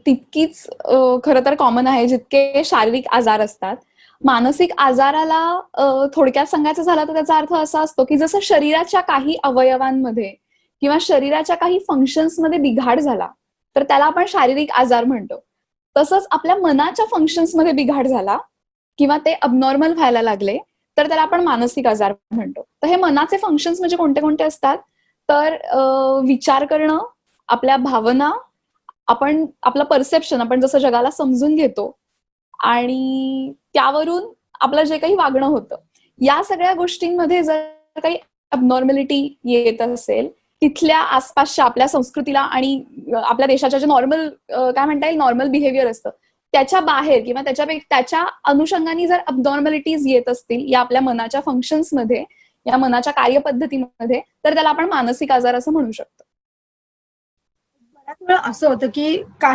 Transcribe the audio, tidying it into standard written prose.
तितकीच खरं तर कॉमन आहे जितके शारीरिक आजार असतात. मानसिक आजाराला थोडक्यात सांगायचं झालं तर त्याचा अर्थ असा असतो, की जसं शरीराच्या काही अवयवांमध्ये किंवा शरीराच्या काही फंक्शन्समध्ये बिघाड झाला, तर त्याला आपण शारीरिक आजार म्हणतो. तसंच आपल्या मनाच्या फंक्शन्समध्ये बिघाड झाला किंवा ते अबनॉर्मल व्हायला लागले, तर त्याला आपण मानसिक आजार म्हणतो. तर हे मनाचे फंक्शन्स म्हणजे कोणते कोणते असतात? तर विचार करणं, आपल्या भावना, आपण आपलं परसेप्शन, आपण जसं जगाला समजून घेतो आणि त्यावरून आपलं जे काही वागणं होतं, या सगळ्या गोष्टींमध्ये जर काही अबनॉर्मॅलिटी येत असेल, तिथल्या आसपासच्या आपल्या संस्कृतीला आणि आपल्या देशाच्या जे नॉर्मल काय म्हणता येईल नॉर्मल बिहेवियर असतं त्याच्या बाहेर किंवा त्याच्या अनुषंगाने जर अबनॉर्मॅलिटीज येत असतील या आपल्या मनाच्या फंक्शन्समध्ये, या मनाच्या कार्यपद्धतीमध्ये, तर त्याला आपण मानसिक आजार असं म्हणू शकतो. बऱ्याच वेळा असं होतं की काही